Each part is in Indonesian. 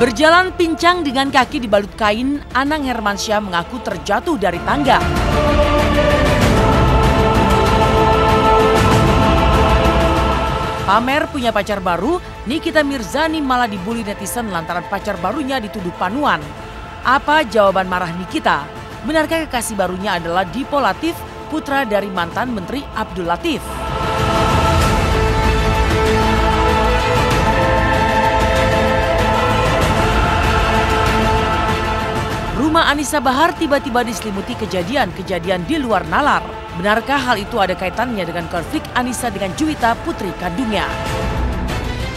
Berjalan pincang dengan kaki dibalut kain, Anang Hermansyah mengaku terjatuh dari tangga. Pamer punya pacar baru, Nikita Mirzani malah dibully netizen lantaran pacar barunya dituduh panuan. Apa jawaban marah Nikita? Benarkah kekasih barunya adalah Dipo Latif, putra dari mantan Menteri Abdul Latif? Rumah Anissa Bahar tiba-tiba diselimuti kejadian-kejadian di luar nalar. Benarkah hal itu ada kaitannya dengan konflik Anissa dengan Juwita, putri kandungnya?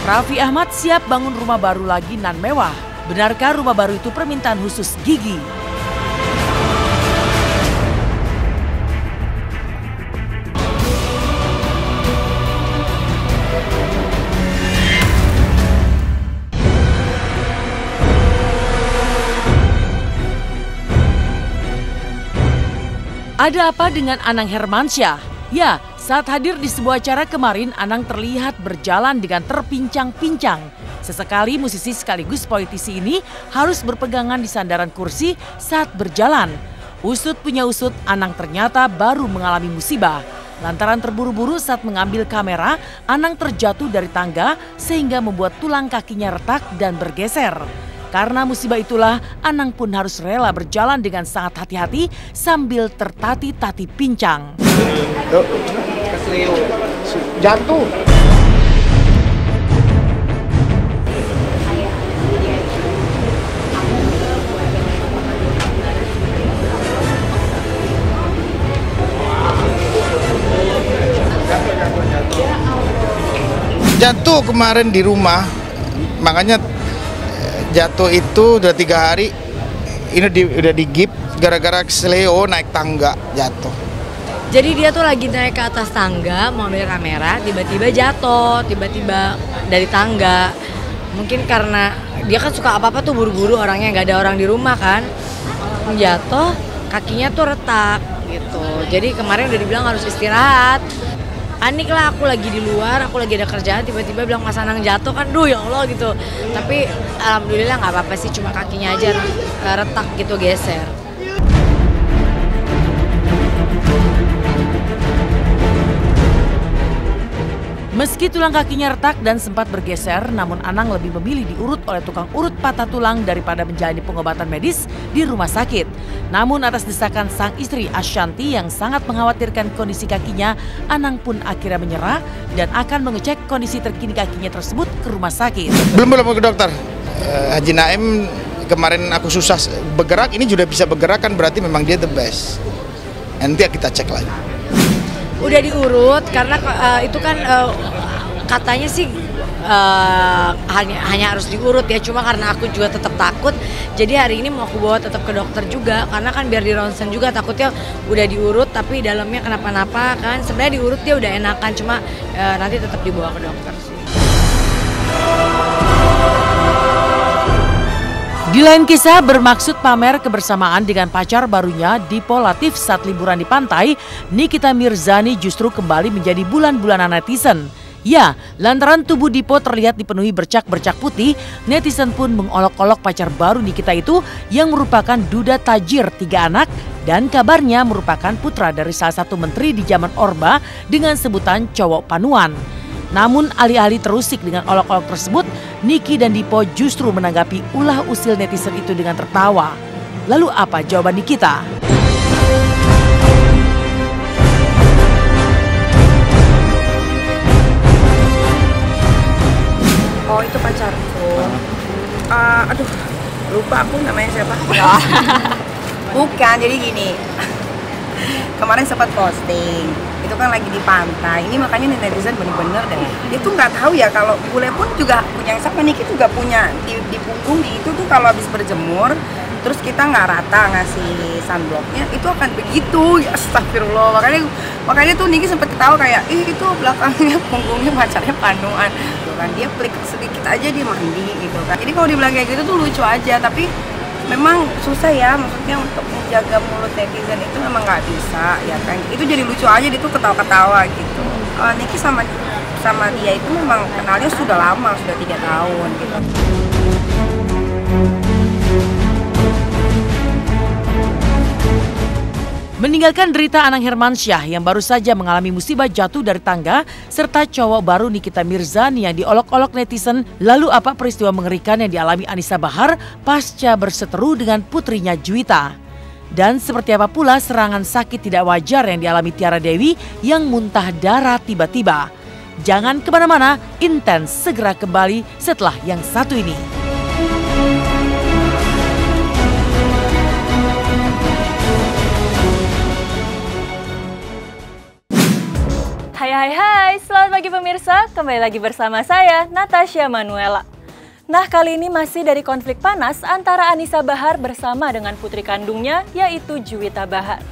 Raffi Ahmad siap bangun rumah baru lagi nan mewah. Benarkah rumah baru itu permintaan khusus Gigi? Ada apa dengan Anang Hermansyah? Ya, saat hadir di sebuah acara kemarin, Anang terlihat berjalan dengan terpincang-pincang. Sesekali musisi sekaligus politisi ini harus berpegangan di sandaran kursi saat berjalan. Usut punya usut, Anang ternyata baru mengalami musibah. Lantaran terburu-buru saat mengambil kamera, Anang terjatuh dari tangga sehingga membuat tulang kakinya retak dan bergeser. Karena musibah itulah, Anang pun harus rela berjalan dengan sangat hati-hati sambil tertati-tati pincang. Jatuh. Jatuh kemarin di rumah, makanya jatuh itu udah 3 hari, ini udah digip gara-gara kesleo naik tangga jatuh. Jadi dia tuh lagi naik ke atas tangga mau ambil kamera, tiba-tiba jatuh, tiba-tiba dari tangga. Mungkin karena dia kan suka apa-apa tuh buru-buru orangnya, nggak ada orang di rumah kan. Jatuh, kakinya tuh retak gitu. Jadi kemarin udah dibilang harus istirahat. Panik lah, aku lagi di luar, aku lagi ada kerjaan, tiba-tiba bilang Mas Anang jatuh kan, duh ya Allah gitu. Tapi alhamdulillah nggak apa-apa sih, cuma kakinya aja retak gitu, geser. Meski tulang kakinya retak dan sempat bergeser, namun Anang lebih memilih diurut oleh tukang urut patah tulang daripada menjalani pengobatan medis di rumah sakit. Namun atas desakan sang istri Ashanti yang sangat mengkhawatirkan kondisi kakinya, Anang pun akhirnya menyerah dan akan mengecek kondisi terkini kakinya tersebut ke rumah sakit. Belum ke dokter. Haji Naim kemarin aku susah bergerak, ini sudah bisa bergerak kan, berarti memang dia the best. Nanti kita cek lagi. Udah diurut karena itu kan katanya sih hanya harus diurut ya, cuma karena aku juga tetap takut, jadi hari ini mau aku bawa tetap ke dokter juga karena kan biar di ronsen juga, takutnya udah diurut tapi dalamnya kenapa-napa kan. Sebenarnya diurut dia udah enakan, cuma nanti tetap dibawa ke dokter sih. Di lain kisah bermaksud pamer kebersamaan dengan pacar barunya Dipo Latif saat liburan di pantai, Nikita Mirzani justru kembali menjadi bulan-bulanan netizen. Ya, lantaran tubuh Dipo terlihat dipenuhi bercak-bercak putih, netizen pun mengolok-olok pacar baru Nikita itu yang merupakan duda tajir 3 anak dan kabarnya merupakan putra dari salah satu menteri di zaman Orba dengan sebutan cowok panuan. Namun alih-alih terusik dengan olok-olok tersebut, Niki dan Dipo justru menanggapi ulah usil netizen itu dengan tertawa. Lalu apa jawaban Nikita? Oh, itu pacarku. Aduh, lupa aku namanya siapa. Bukan, jadi gini. Kemarin sempat posting. Itu kan lagi di pantai, ini makanya netizen bener-bener deh. Dia tuh nggak tahu ya kalau bule pun juga punya yang sama, Niki juga punya di punggung di itu tuh kalau habis berjemur, terus kita nggak rata ngasih sunblocknya, itu akan begitu. Ya astagfirullah, makanya tuh Niki sempet ketawa kayak, itu belakangnya punggungnya pacarnya panuan, gitu kan. Dia pelik sedikit aja dia mandi gitu kan. Jadi kalau dibilang kayak gitu tuh lucu aja, tapi memang susah ya, maksudnya untuk menjaga mulut netizen itu memang nggak bisa ya kan. Itu jadi lucu aja, dia tuh ketawa-ketawa gitu. Niki sama dia itu memang kenalnya sudah lama, sudah 3 tahun gitu. Meninggalkan derita Anang Hermansyah yang baru saja mengalami musibah jatuh dari tangga serta cowok baru Nikita Mirzani yang diolok-olok netizen, lalu apa peristiwa mengerikan yang dialami Anissa Bahar pasca berseteru dengan putrinya Juwita? Dan seperti apa pula serangan sakit tidak wajar yang dialami Tiara Dewi yang muntah darah tiba-tiba? Jangan kemana-mana, Intens segera kembali setelah yang satu ini. Hai, selamat pagi pemirsa, kembali lagi bersama saya, Natasha Manuela. Nah, kali ini masih dari konflik panas antara Anissa Bahar bersama dengan putri kandungnya, yaitu Juwita Bahar.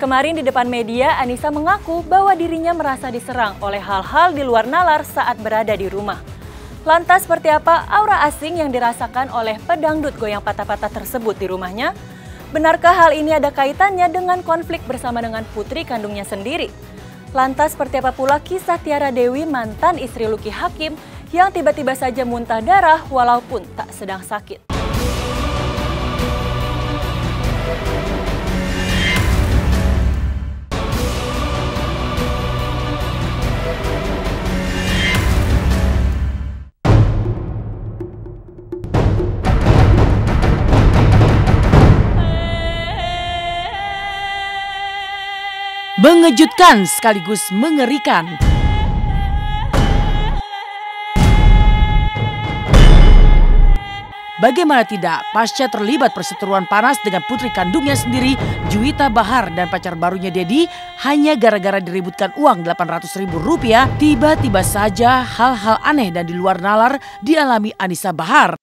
Kemarin di depan media, Anissa mengaku bahwa dirinya merasa diserang oleh hal-hal di luar nalar saat berada di rumah. Lantas seperti apa aura asing yang dirasakan oleh pedangdut goyang patah-patah tersebut di rumahnya? Benarkah hal ini ada kaitannya dengan konflik bersama dengan putri kandungnya sendiri? Lantas seperti apa pula kisah Tiara Dewi mantan istri Lucky Hakim yang tiba-tiba saja muntah darah walaupun tak sedang sakit. Mengejutkan sekaligus mengerikan. Bagaimana tidak, pasca terlibat perseteruan panas dengan putri kandungnya sendiri, Juwita Bahar dan pacar barunya Dedi, hanya gara-gara diributkan uang Rp800.000, tiba-tiba saja hal-hal aneh dan di luar nalar dialami Anissa Bahar.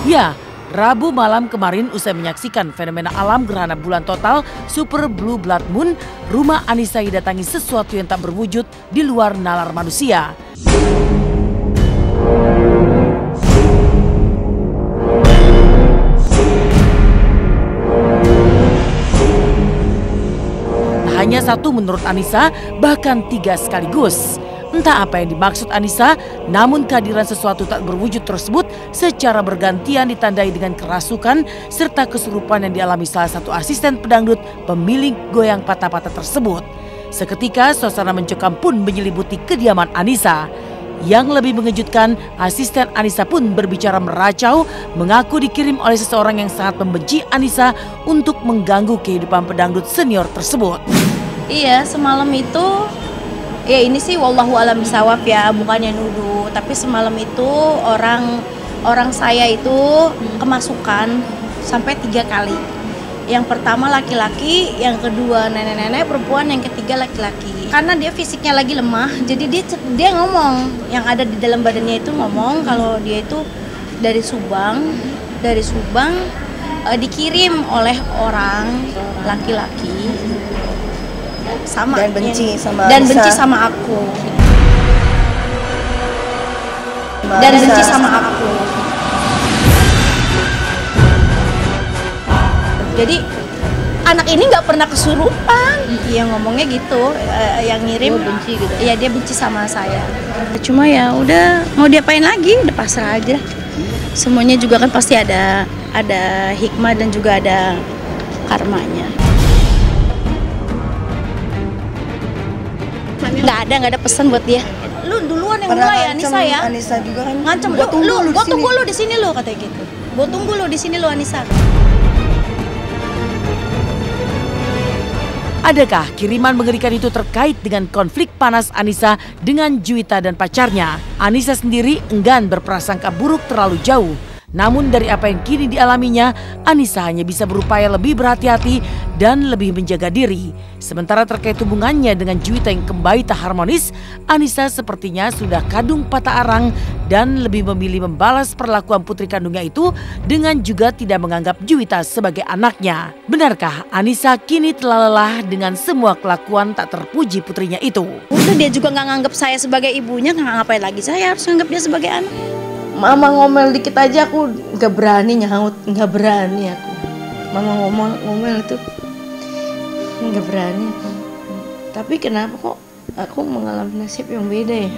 Ya, Rabu malam kemarin usai menyaksikan fenomena alam gerhana bulan total Super Blue Blood Moon, rumah Anissa didatangi sesuatu yang tak berwujud di luar nalar manusia. Hanya satu menurut Anissa, bahkan tiga sekaligus. Entah apa yang dimaksud Anissa, namun kehadiran sesuatu tak berwujud tersebut secara bergantian ditandai dengan kerasukan serta kesurupan yang dialami salah satu asisten pedangdut pemilik goyang patah-patah tersebut. Seketika suasana mencekam pun menyelimuti kediaman Anissa. Yang lebih mengejutkan, asisten Anissa pun berbicara meracau, mengaku dikirim oleh seseorang yang sangat membenci Anissa untuk mengganggu kehidupan pedangdut senior tersebut. Iya, semalam itu ya ini sih wallahu alam bisawab ya, bukannya nuduh, tapi semalam itu orang saya itu kemasukan sampai 3 kali. Yang pertama laki-laki, yang kedua nenek-nenek perempuan, yang ketiga laki-laki. Karena dia fisiknya lagi lemah, jadi dia ngomong, yang ada di dalam badannya itu ngomong kalau dia itu dari Subang dikirim oleh orang laki-laki sama Dan benci sama dan Anissa. benci sama aku dan Anissa. benci sama aku. Jadi anak ini nggak pernah kesurupan, dia ngomongnya gitu, yang ngirim benci gitu. Iya, dia benci sama saya. Cuma ya udah, mau diapain lagi, udah pasrah aja. Semuanya juga kan pasti ada hikmah dan juga ada karmanya. Nggak ada pesan buat dia. Lu duluan yang mulai, Anissa ya. Anissa juga kan. Ngancem, gua tunggu lu di sini lu, katanya gitu. Gua tunggu lu di sini lu, Anissa. Adakah kiriman mengerikan itu terkait dengan konflik panas Anissa dengan Juwita dan pacarnya? Anissa sendiri enggan berprasangka buruk terlalu jauh. Namun dari apa yang kini dialaminya, Anissa hanya bisa berupaya lebih berhati-hati dan lebih menjaga diri. Sementara terkait hubungannya dengan Juwita yang kembali tak harmonis, Anissa sepertinya sudah kadung patah arang dan lebih memilih membalas perlakuan putri kandungnya itu dengan juga tidak menganggap Juwita sebagai anaknya. Benarkah Anissa kini telah lelah dengan semua kelakuan tak terpuji putrinya itu? Udah, dia juga nggak nganggap saya sebagai ibunya, ngapain lagi saya harus nganggap dia sebagai anak. Mama ngomel dikit aja aku nggak berani nyaut, nggak berani aku. Mama ngomel itu nggak berani. Tapi kenapa kok aku mengalami nasib yang beda ya.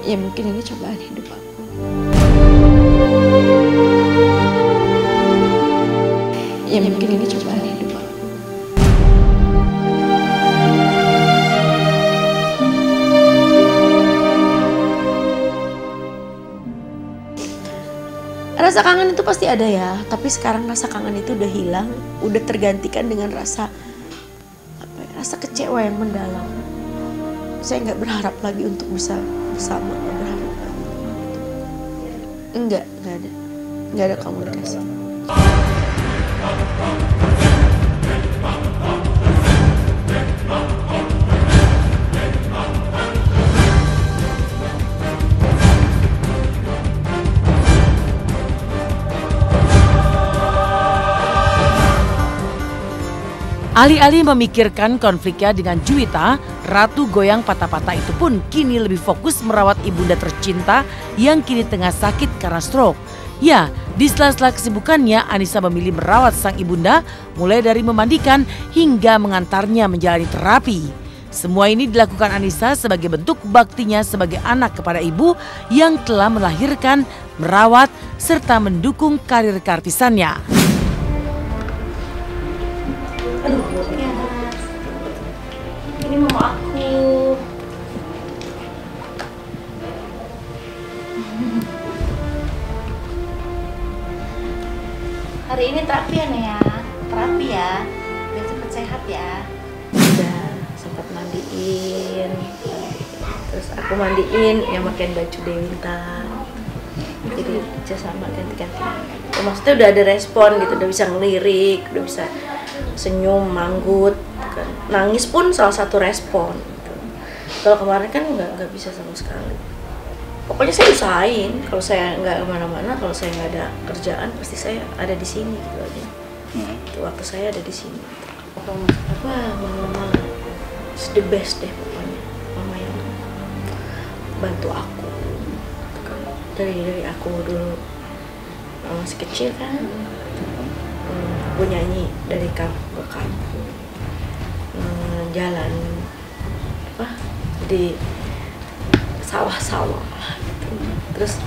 Ya mungkin ini cobaan hidup aku. Ya mungkin ini cobaan hidup aku. Rasa kangen itu pasti ada ya, tapi sekarang rasa kangen itu udah hilang, udah tergantikan dengan rasa rasa kecewa yang mendalam. Saya nggak berharap lagi untuk bisa bersama, nggak berharap lagi. Nggak ada komunikasi. Alih-alih memikirkan konfliknya dengan Juwita, Ratu Goyang Patah-Patah itu pun kini lebih fokus merawat ibunda tercinta yang kini tengah sakit karena stroke. Ya, di sela-sela kesibukannya, Anissa memilih merawat sang ibunda mulai dari memandikan hingga mengantarnya menjalani terapi. Semua ini dilakukan Anissa sebagai bentuk baktinya sebagai anak kepada ibu yang telah melahirkan, merawat, serta mendukung karir keartisannya. Ini mama aku. Hari ini terapi ya, terapi ya, biar cepet sehat ya. Udah sempat mandiin, terus aku mandiin yang pakai baju Dewinta. Jadi sama ganti-ganti. Maksudnya udah ada respon gitu, udah bisa ngelirik, udah bisa senyum, manggut, kan. Nangis pun salah satu respon. Gitu. Kalau kemarin kan nggak bisa sama sekali. Pokoknya saya usahain, kalau saya nggak kemana-mana, kalau saya nggak ada kerjaan, pasti saya ada di sini gitu aja. Waktu saya ada di sini. Mama is the best deh pokoknya. Mama yang bantu aku. Dari aku dulu masih kecil kan. Aku nyanyi dari kampung ke kampung, jalan di sawah-sawah gitu. Terus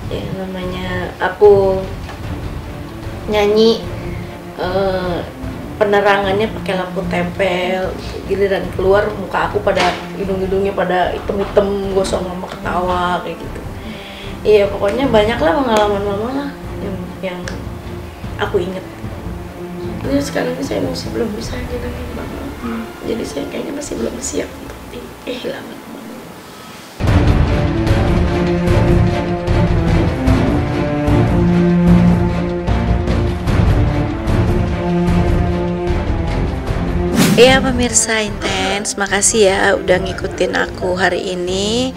ya namanya aku nyanyi penerangannya pakai lampu tempel, giliran keluar muka aku pada hidung-hidungnya pada hitam-hitam, gosong mama ketawa kayak gitu. Iya pokoknya banyaklah pengalaman mama lah yang aku inget. Ya, sekarang ini saya masih belum bisa ngilangin mama. Jadi saya kayaknya masih belum siap untuk kehilangan mama. Iya pemirsa Intens, makasih ya udah ngikutin aku hari ini.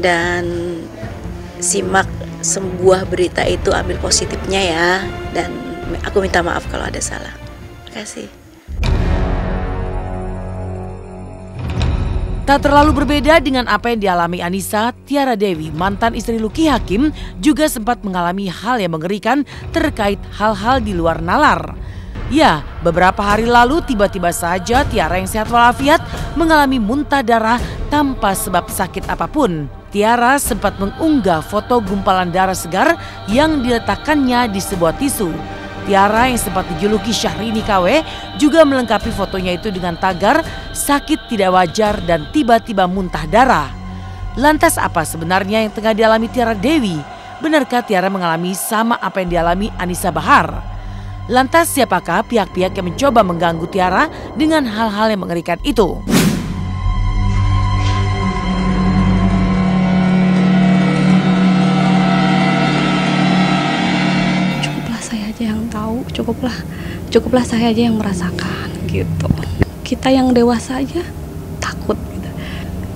Dan simak sebuah berita itu, ambil positifnya ya. Dan aku minta maaf kalau ada salah. Makasih. Tak terlalu berbeda dengan apa yang dialami Anissa, Tiara Dewi, mantan istri Lucky Hakim, juga sempat mengalami hal yang mengerikan terkait hal-hal di luar nalar. Ya, beberapa hari lalu tiba-tiba saja Tiara yang sehat walafiat mengalami muntah darah tanpa sebab sakit apapun. Tiara sempat mengunggah foto gumpalan darah segar yang diletakkannya di sebuah tisu. Tiara yang sempat dijuluki Syahrini KW juga melengkapi fotonya itu dengan tagar sakit tidak wajar dan tiba-tiba muntah darah. Lantas apa sebenarnya yang tengah dialami Tiara Dewi? Benarkah Tiara mengalami sama apa yang dialami Anissa Bahar? Lantas siapakah pihak-pihak yang mencoba mengganggu Tiara dengan hal-hal yang mengerikan itu? Cukuplah saya aja yang merasakan gitu. Kita yang dewasa aja takut gitu.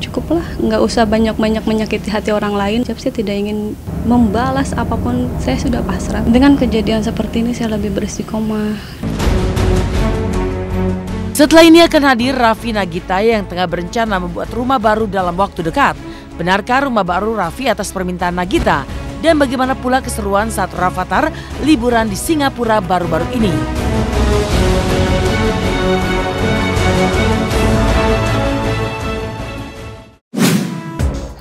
Cukuplah, nggak usah banyak-banyak menyakiti hati orang lain. Saya tidak ingin membalas apapun, saya sudah pasrah. Dengan kejadian seperti ini saya lebih beristiqomah. Setelah ini akan hadir Raffi Nagita yang tengah berencana membuat rumah baru dalam waktu dekat. Benarkah rumah baru Raffi atas permintaan Nagita? Dan bagaimana pula keseruan saat Rafathar liburan di Singapura baru-baru ini?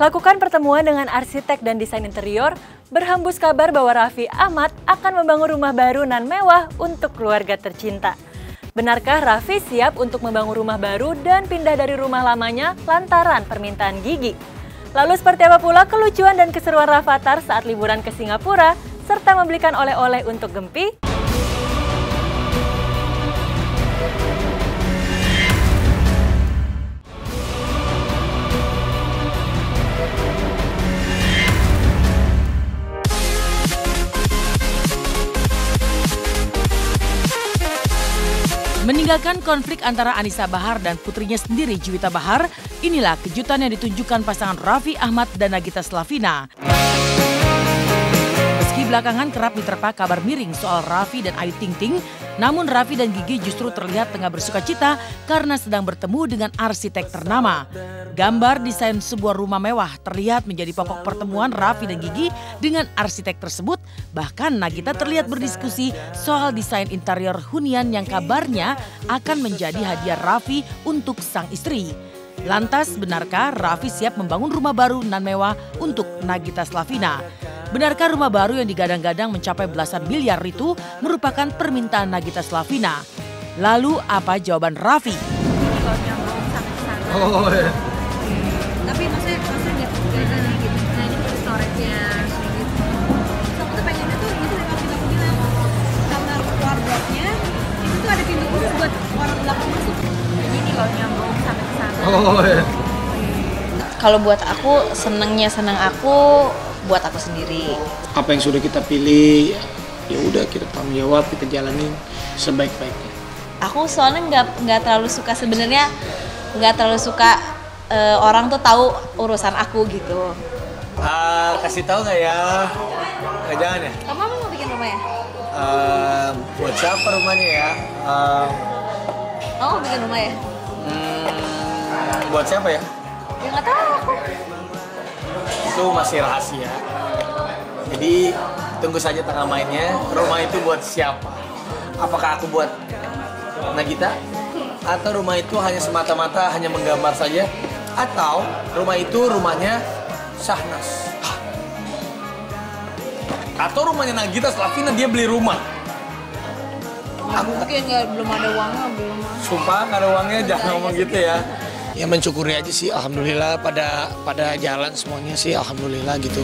Lakukan pertemuan dengan arsitek dan desain interior, berhembus kabar bahwa Raffi Ahmad akan membangun rumah baru nan mewah untuk keluarga tercinta. Benarkah Raffi siap untuk membangun rumah baru dan pindah dari rumah lamanya lantaran permintaan Gigi? Lalu seperti apa pula kelucuan dan keseruan Rafathar saat liburan ke Singapura, serta membelikan oleh-oleh untuk Gempi? Meninggalkan konflik antara Anissa Bahar dan putrinya sendiri Juwita Bahar, inilah kejutan yang ditunjukkan pasangan Raffi Ahmad dan Nagita Slavina. Meski belakangan kerap diterpa kabar miring soal Raffi dan Ayu Ting Ting, namun Raffi dan Gigi justru terlihat tengah bersukacita karena sedang bertemu dengan arsitek ternama. Gambar desain sebuah rumah mewah terlihat menjadi pokok pertemuan Raffi dan Gigi dengan arsitek tersebut. Bahkan Nagita terlihat berdiskusi soal desain interior hunian yang kabarnya akan menjadi hadiah Raffi untuk sang istri. Lantas, benarkah Raffi siap membangun rumah baru nan mewah untuk Nagita Slavina? Benarkah rumah baru yang digadang-gadang mencapai belasan miliar itu merupakan permintaan Nagita Slavina? Lalu apa jawaban Raffi? Oh, iya. Tapi maksudnya nggak gitu. Nah ini buat storage-nya gitu. So, aku tuh pengennya tuh gitu yang aku bilang, karena wardrobe-nya itu tuh ada pintu khusus buat orang belakang masuk. Gini loh, nyambung sampai ke sana. Oh iya. Kalau buat aku seneng aku buat aku sendiri. Apa yang sudah kita pilih, ya udah kita tanggung jawab, kita jalanin sebaik-baiknya. Aku soalnya nggak terlalu suka sebenarnya, orang tuh tahu urusan aku gitu. Kasih tahu nggak ya? Jangan ya. Kamu mau bikin rumah ya? Buat siapa rumahnya ya? Kamu mau bikin rumah ya? Buat siapa ya? Ya nggak tahu aku. Itu masih rahasia. Jadi tunggu saja tengah mainnya. Rumah itu buat siapa? Apakah aku buat Nagita? Atau rumah itu hanya semata-mata hanya menggambar saja? Atau rumah itu rumahnya Syahnas? Atau rumahnya Nagita Slavina, dia beli rumah? Aku mungkin belum ada uangnya, belum. Sumpah nggak ada uangnya, jangan ngomong gitu ya. Ya mensyukuri aja sih, alhamdulillah pada jalan semuanya sih, alhamdulillah gitu.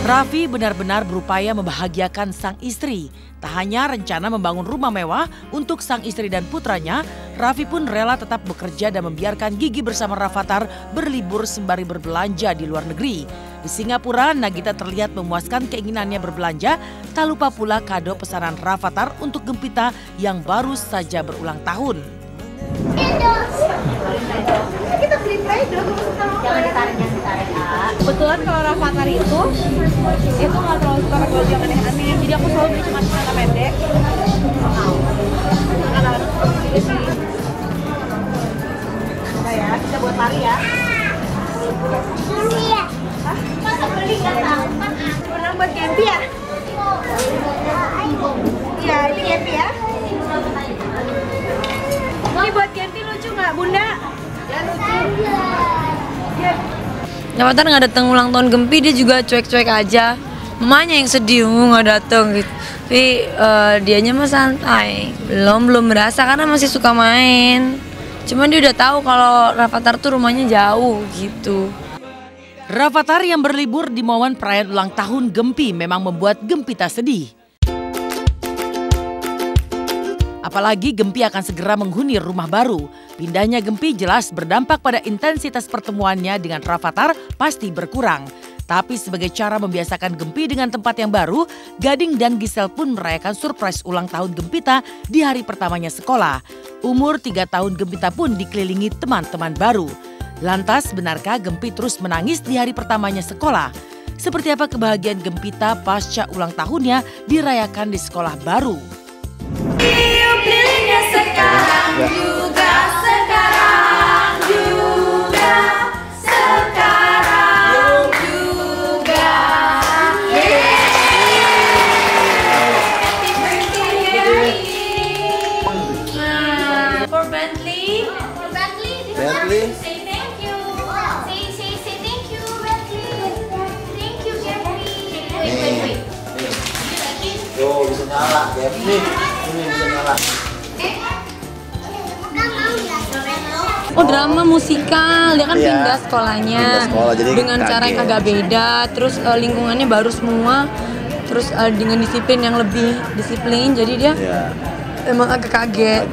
Raffi benar-benar berupaya membahagiakan sang istri. Tak hanya rencana membangun rumah mewah untuk sang istri dan putranya, Raffi pun rela tetap bekerja dan membiarkan Gigi bersama Rafathar berlibur sembari berbelanja di luar negeri. Di Singapura, Nagita terlihat memuaskan keinginannya berbelanja, tak lupa pula kado pesanan Rafathar untuk Gempita yang baru saja berulang tahun. Kita beli play-doh, jangan ditarik. Kebetulan kalau Rafathar itu nggak terlalu suka pakai baju yang aneh-aneh, jadi aku selalu beli cuma celana pendek. Udah ya, kita buat lari ya. Beli ya? Hah? Masa beli nggak tahu? Menang buat Gempi ya? Iya, ini Gempi ya. Ini buat Gempi lucu nggak, Bunda? Ya lucu. Rafathar nggak datang ulang tahun Gempi, dia juga cuek-cuek aja. Mamanya yang sedih nggak datang gitu. Tapi dianya mah santai, belum berasa karena masih suka main. Cuman dia udah tahu kalau Rafathar tuh rumahnya jauh gitu. Rafathar yang berlibur di momen perayaan ulang tahun Gempi memang membuat Gempita sedih. Apalagi Gempi akan segera menghuni rumah baru. Pindahnya Gempi jelas berdampak pada intensitas pertemuannya dengan Rafathar pasti berkurang. Tapi sebagai cara membiasakan Gempi dengan tempat yang baru, Gading dan Gisel pun merayakan surprise ulang tahun Gempita di hari pertamanya sekolah. Umur 3 tahun Gempita pun dikelilingi teman-teman baru. Lantas benarkah Gempi terus menangis di hari pertamanya sekolah? Seperti apa kebahagiaan Gempita pasca ulang tahunnya dirayakan di sekolah baru? For Bentley, Nih, ini bisa nyala. Oh, drama musikal, dia kan pindah sekolahnya jadi dengan cara yang agak beda, terus lingkungannya baru semua, terus dengan disiplin yang lebih disiplin, jadi dia emang agak kaget.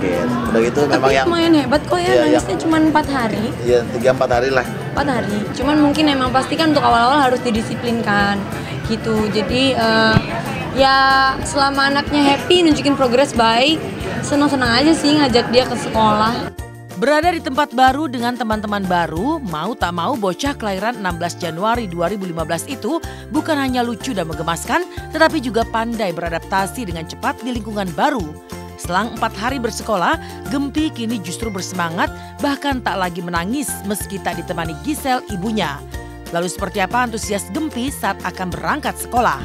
Udah gitu Tapi memang yang lumayan hebat kok ya, nangisnya cuma 4 hari. Iya, 3-4 hari lah. 4 hari, cuman mungkin emang pasti kan untuk awal-awal harus didisiplinkan gitu. Jadi ya selama anaknya happy, nunjukin progres baik, senang-senang aja sih ngajak dia ke sekolah. Berada di tempat baru dengan teman-teman baru, mau tak mau bocah kelahiran 16 Januari 2015 itu bukan hanya lucu dan menggemaskan, tetapi juga pandai beradaptasi dengan cepat di lingkungan baru. Selang 4 hari bersekolah, Gempi kini justru bersemangat, bahkan tak lagi menangis meski tak ditemani Gisel ibunya. Lalu seperti apa antusias Gempi saat akan berangkat sekolah?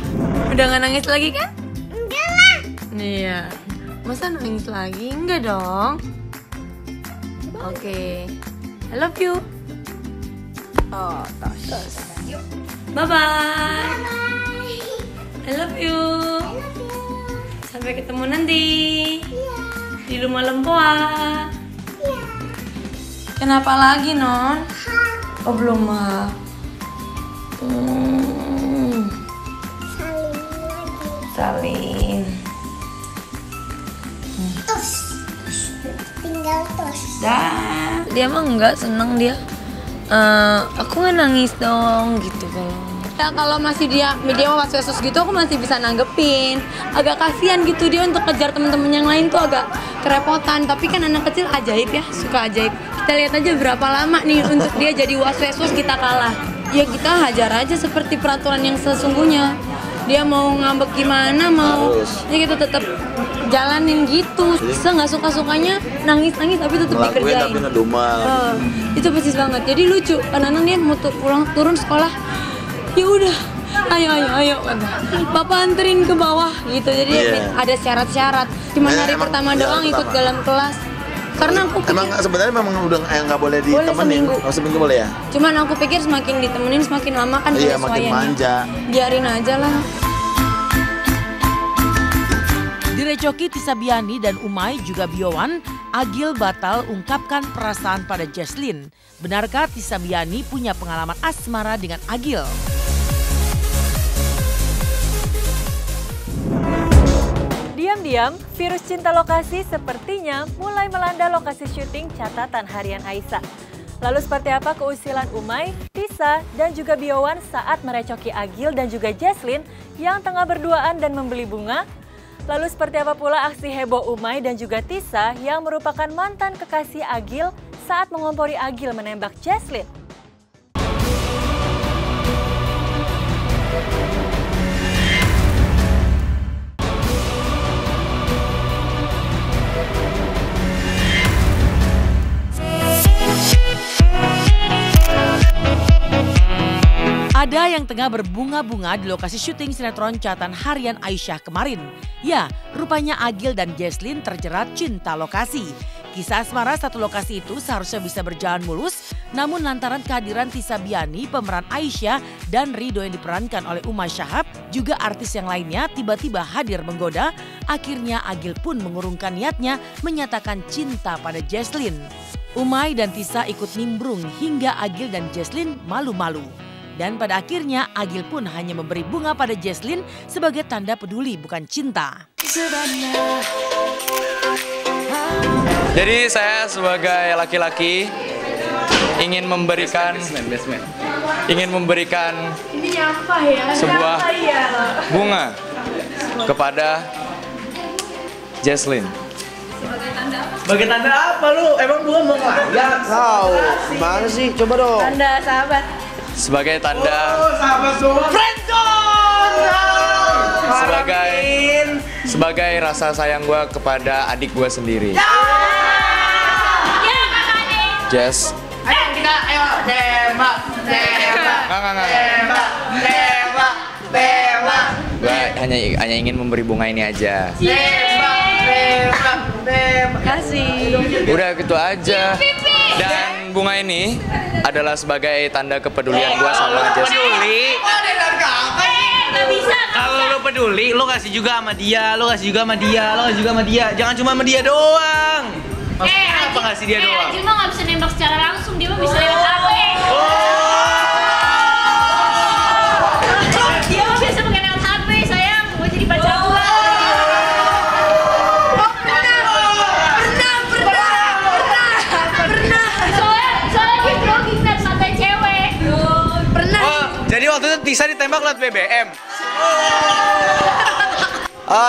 Udah gak nangis lagi kan? Enggak lah. Iya, masa nangis lagi? Enggak dong. Oke, I love you. Oh, tos. Bye-bye. I love you. Sampai ketemu nanti. Di rumah Lempoa. Kenapa lagi, Non? Oh, belum, Ma. Salin. Tinggal tos. Dah, dia mah enggak seneng dia. Aku nggak nangis dong gitu kalau. Ya kalau masih dia was-was gitu aku masih bisa nanggepin. Agak kasihan gitu dia untuk kejar temen-temen yang lain tuh agak kerepotan. Tapi kan anak kecil ajaib ya, suka ajaib. Kita lihat aja berapa lama nih untuk dia jadi was-was kita kalah. Ya kita hajar aja seperti peraturan yang sesungguhnya. Dia mau ngambek gimana ya kita tetap jalanin gitu. Nggak suka-sukanya nangis-nangis tapi tetap dikerjain. Tapi ngedumel. Itu persis banget. Jadi lucu. Kadang-kadang dia mau turun sekolah. Ya udah, ayo, Papa anterin ke bawah gitu. Jadi ada syarat-syarat. Cuma hari pertama doang ikut dalam kelas. Karena aku pikir, emang sebenarnya memang udah nggak boleh ditemenin. Seminggu boleh ya? Cuman aku pikir semakin ditemenin semakin lama kan penyesuaiannya. Makin manja. Biarin aja lah. Direcoki Tisabiani dan Umay juga Biowan, Agil batal ungkapkan perasaan pada Jesslyn. Benarkah Tisabiani punya pengalaman asmara dengan Agil? Diam-diam, virus cinta lokasi sepertinya mulai melanda lokasi syuting catatan harian Aisyah. Lalu seperti apa keusilan Umay, Tisa, dan juga Biowan saat merecoki Agil dan juga Jesslyn yang tengah berduaan dan membeli bunga? Lalu seperti apa pula aksi heboh Umay dan juga Tisa yang merupakan mantan kekasih Agil saat mengompori Agil menembak Jesslyn? Ada yang tengah berbunga-bunga di lokasi syuting sinetron catatan harian Aisyah kemarin. Ya, rupanya Agil dan Jesslyn terjerat cinta lokasi. Kisah asmara satu lokasi itu seharusnya bisa berjalan mulus, namun lantaran kehadiran Tisabiani, pemeran Aisyah, dan Rido yang diperankan oleh Umay Shahab, juga artis yang lainnya tiba-tiba hadir menggoda, akhirnya Agil pun mengurungkan niatnya menyatakan cinta pada Jesslyn. Umay dan Tisa ikut nimbrung hingga Agil dan Jesslyn malu-malu. Dan pada akhirnya Agil pun hanya memberi bunga pada Jesslyn sebagai tanda peduli bukan cinta. Jadi saya sebagai laki-laki ingin memberikan sebuah bunga kepada Jesslyn. Sebagai tanda apa lu? Emang bunga mau ngelayat? Tahu, mana sih? Coba dong. Tanda sahabat. Sebagai tanda sebagai rasa sayang gue kepada adik gue sendiri. Jess. Ayo kita tembak. Gue hanya ingin memberi bunga ini aja. Kasih. Udah gitu aja. Dan bunga ini adalah sebagai tanda kepedulian gue sama Jess. nggak bisa. Kalau lo peduli, lo kasih juga sama dia, lo kasih juga sama dia, lo kasih juga sama dia. Jangan cuma sama dia doang. Maksudnya apa ngasih dia doang? Ajil mah nggak bisa nembak secara langsung, dia mah bisa lewat HP. Dia mah biasa pakai lewat HP, sayang. Mau jadi pacar gua. Pernah. Soalnya dia grogi dan mata cewek. Pernah. Oh, jadi waktu itu Tisa ditembak lewat BBM.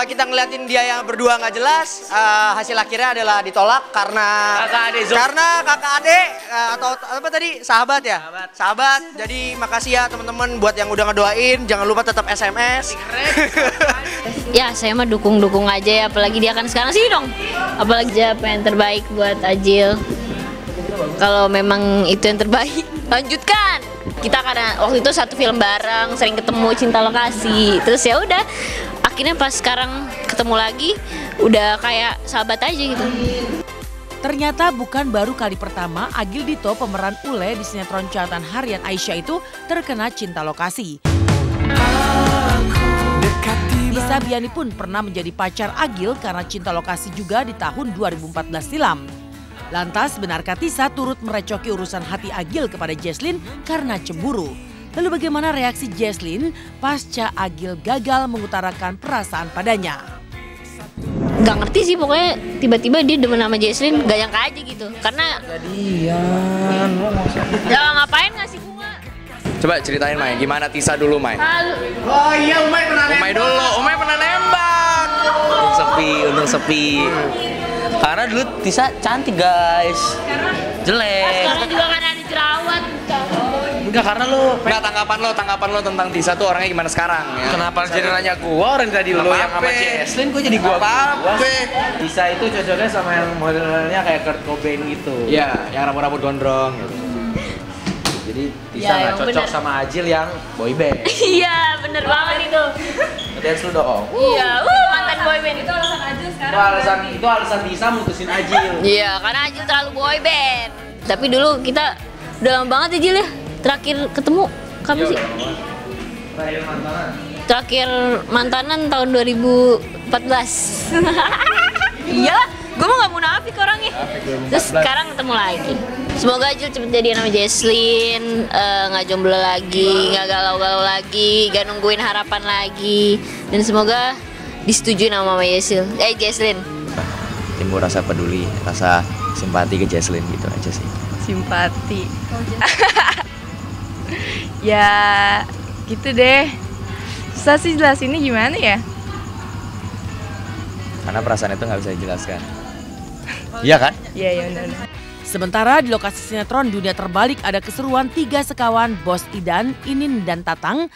Kita ngeliatin dia yang berdua nggak jelas, hasil akhirnya adalah ditolak karena kakak adik atau apa tadi sahabat ya, sahabat. Jadi makasih ya teman-teman buat yang udah ngedoain, jangan lupa tetap SMS. Ya saya mah dukung aja ya, apalagi dia kan sekarang sih dong, apalagi aja apa yang terbaik buat Ajil. Kalau memang itu yang terbaik, lanjutkan. Kita karena waktu itu satu film bareng, sering ketemu Cinta Lokasi, terus ya udah. Akhirnya pas sekarang ketemu lagi, udah kayak sahabat aja gitu. Ternyata bukan baru kali pertama Agil Dito, pemeran Ule di sinetron catatan harian Aisyah itu terkena cinta lokasi. Tisa Biani pun pernah menjadi pacar Agil karena cinta lokasi juga di tahun 2014 silam. Lantas benarkah Tisa turut merecoki urusan hati Agil kepada Jesslyn karena cemburu? Lalu bagaimana reaksi Jesslyn pasca Agil gagal mengutarakan perasaan padanya? Gak ngerti sih, pokoknya tiba-tiba dia demen sama Jesslyn, gak nyangka aja gitu. Karena jadian, lo ya ngapain ngasih bunga? Coba ceritain Mai, gimana Tisa dulu Mai? Oh iya, Umay pernah nembak. Umay dulu, Umay pernah nembak. Untung sepi. Karena dulu Tisa cantik guys, jelek. Sekarang juga kan ada jerawat. Enggak, karena lo tanggapan lo tentang Tisa tuh orangnya gimana sekarang ya? Kenapa jadi nanya gua, orang tadi lo yang sama Jesslyn, gua jadi gua. Tisa itu cocoknya sama yang modelnya kayak Kurt Cobain gitu. Iya, yang rambut-rambut gondrong gitu. Jadi Tisa nggak cocok sama Ajil yang boyband. Iya, bener banget itu. Dance lu dong. Iya, mantan boyband. Itu alasan Ajil sekarang. Itu alasan Tisa mutusin Ajil. Iya, karena Ajil terlalu boyband. Tapi dulu kita udah lama banget Ajil ya. Terakhir ketemu kapan sih? Terakhir mantanan tahun 2014. Iya, gue mah gak munafik orangnya. Terus sekarang ketemu lagi. Semoga Ajil cepet jadian sama Jesslyn, gak jomblo lagi, gak galau-galau lagi, gak nungguin harapan lagi. Dan semoga disetujui sama Mama Jesslyn. Timbul rasa peduli, rasa simpati ke Jesslyn gitu aja sih. Simpati. Ya gitu deh. Susah sih jelasinnya gimana ya? Karena perasaan itu nggak bisa dijelaskan. Iya kan? Iya benar. Sementara di lokasi sinetron Dunia Terbalik ada keseruan 3 sekawan Bos Idan, Inin dan Tatang.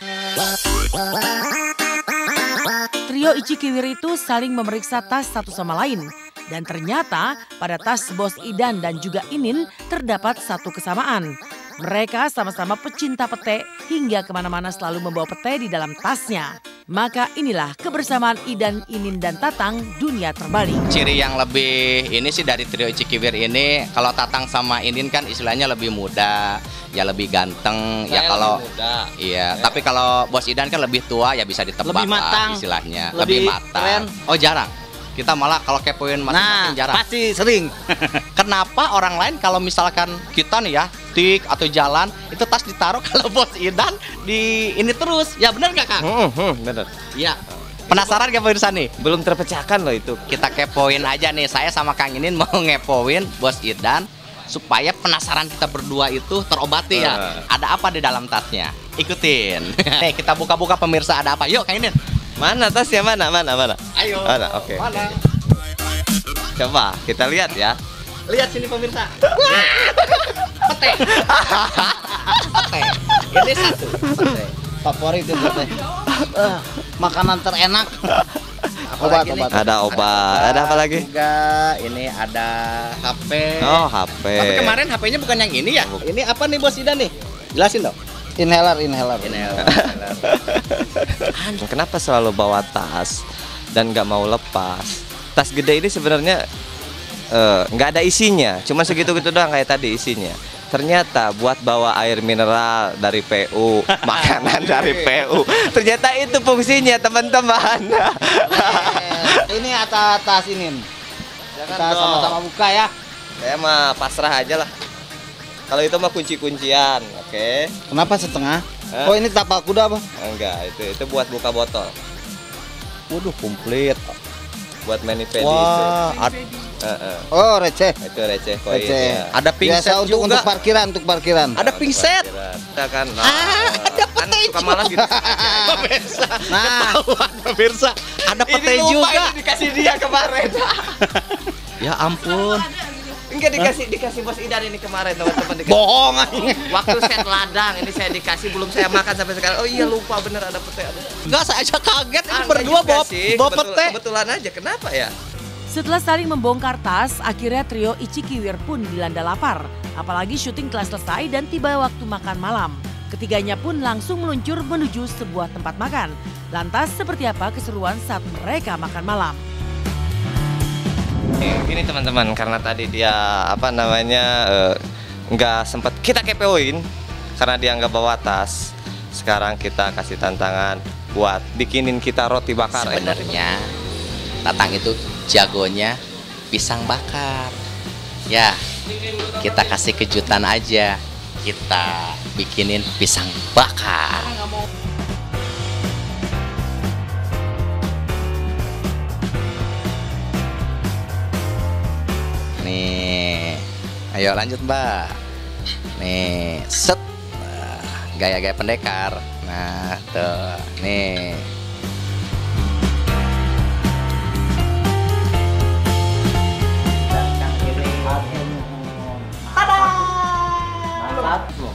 Trio Ici Kiwir itu saling memeriksa tas satu sama lain. Dan ternyata pada tas Bos Idan dan juga Inin terdapat satu kesamaan. Mereka sama-sama pecinta pete hingga kemana-mana selalu membawa pete di dalam tasnya. Maka inilah kebersamaan Idan, Inin dan Tatang Dunia Terbalik. Ciri yang lebih ini sih dari trio Ici Kiwir ini, kalau Tatang sama Inin kan istilahnya lebih muda, ya lebih ganteng. Saya ya kalau iya, ya. Tapi kalau Bos Idan kan lebih tua, ya bisa ditebak Lebih matang. lah istilahnya. Lebih matang. Oh jarang. Kita malah kalau kepoin masing-masing jarang. pasti sering. Kenapa orang lain kalau misalkan kita nih ya, tik atau jalan, itu tas ditaruh, kalau Bos Idan di ini terus. Ya benar nggak Kang? Bener. Iya. Penasaran gak pemirsa nih? Belum terpecahkan loh itu. Kita kepoin aja nih, saya sama Kang Inin mau ngepoin Bos Idan supaya penasaran kita berdua itu terobati ya. Ada apa di dalam tasnya? Ikutin. Nih kita buka-buka pemirsa, ada apa? Yuk Kang Inin. Mana tasnya? Mana? Ayo. Mana? Oke. Mana? Coba kita lihat ya. Lihat sini pemirsa. Pete. Pete. Ini satu. Pete. Favorit itu pete. Makanan terenak. Obat. Ada obat. Ada apa lagi? Juga ini ada HP. Oh, HP. Tapi kemarin HP-nya bukan yang ini ya? Ini apa nih Bos Idan nih? Jelasin dong. Inhaler. Kenapa selalu bawa tas dan nggak mau lepas? Tas gede ini sebenarnya nggak ada isinya, cuma segitu-gitu doang kayak tadi isinya. Ternyata buat bawa air mineral dari PU, makanan dari PU. Ternyata itu fungsinya, teman-teman. Ini atas ini. Kita sama-sama buka ya. Saya mah pasrah aja lah. Kalau itu mah kunci-kuncian, oke. Kenapa setengah? Oh ini tapal kuda apa? Enggak, itu buat buka botol. Waduh, komplit. Buat mani-pedi Wah, itu. Oh receh. Itu receh koin. Receh. Ya. Ada pingset biasa juga. Untuk parkiran. Ada pingset. Kita kan. Ada pete suka malas gitu. Pemirsa. Nah, pemirsa. Ada pete juga. Ini dikasih dia kemarin. Ya ampun. Enggak dikasih Bos Idan ini kemarin teman-teman. Bohong. Waktu set ladang ini saya dikasih, belum saya makan sampai sekarang. Oh iya lupa bener ada pete. Enggak, saya aja kaget ini berdua bawa pete. Kebetulan aja, kenapa ya? Setelah saling membongkar tas, akhirnya trio Ichikiwir pun dilanda lapar. Apalagi syuting telah selesai dan tiba waktu makan malam. Ketiganya pun langsung meluncur menuju sebuah tempat makan. Lantas seperti apa keseruan saat mereka makan malam? Gini teman-teman, karena tadi dia nggak sempat kita kepoin karena dia nggak bawa tas. Sekarang kita kasih tantangan buat bikinin kita roti bakar. Sebenarnya Tatang itu jagonya pisang bakar. Ya, kita kasih kejutan aja. Kita bikinin pisang bakar. Nih, ayo lanjut Mbak. Nih, set. Gaya-gaya pendekar. Nah, tuh, nih.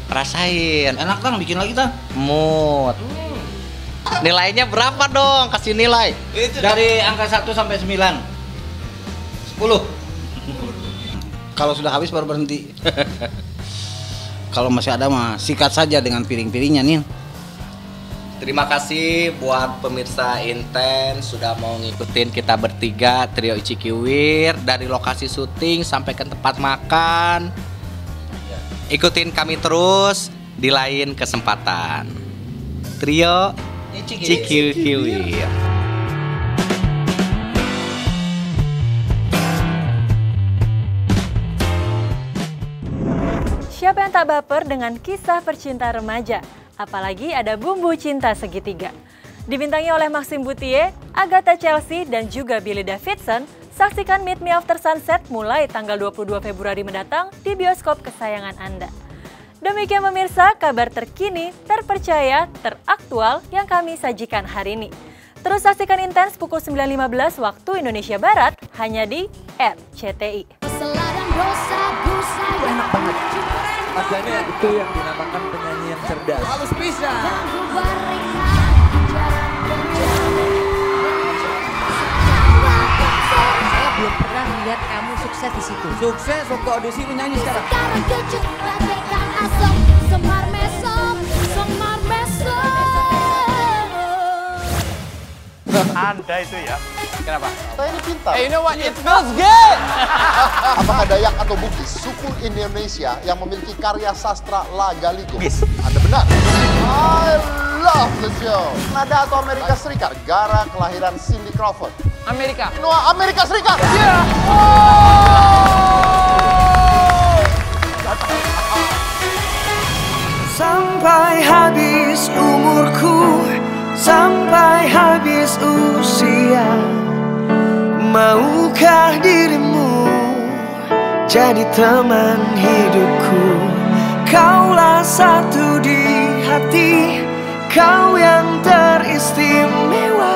Rasain. Enak Tang, bikin lagi Tang. Mood. Nilainya berapa dong? Kasih nilai. Dari angka 1 sampai 9. 10. Kalau sudah habis baru berhenti. Kalau masih ada mah sikat saja dengan piring-piringnya nih. Terima kasih buat pemirsa Intens sudah mau ngikutin kita bertiga trio Ichikiwir dari lokasi syuting sampai ke tempat makan. Ikutin kami terus di lain kesempatan. Trio Ichikiwir. Siapa yang tak baper dengan kisah percinta remaja? Apalagi ada bumbu cinta segitiga. Dibintangi oleh Maxim Boutier, Agatha Chelsea, dan juga Billy Davidson, saksikan Meet Me After Sunset mulai tanggal 22 Februari mendatang di bioskop kesayangan Anda. Demikian pemirsa, kabar terkini, terpercaya, teraktual yang kami sajikan hari ini. Terus saksikan Intens pukul 9.15 waktu Indonesia Barat, hanya di RCTI. Enak banget. Makanya itu yang dinamakan penyanyi yang cerdas. Halus bisa. Saya belum pernah melihat kamu sukses di situ. Sukses waktu audisi menyanyi sekarang. Anda itu ya. Kenapa? Saya ini pintar. Hey, you know what? It smells good. Apakah Dayak atau Bugis, suku Indonesia yang memiliki karya sastra Lagaligo? Anda benar. I love the show. Kanada atau Amerika Serikat? Negara kelahiran Cindy Crawford. Amerika. Noah Amerika Serikat. Yeah. Sampai habis umurku, sampai habis usia, maukah dirimu jadi teman hidupku? Kaulah satu di hati, kau yang teristimewa.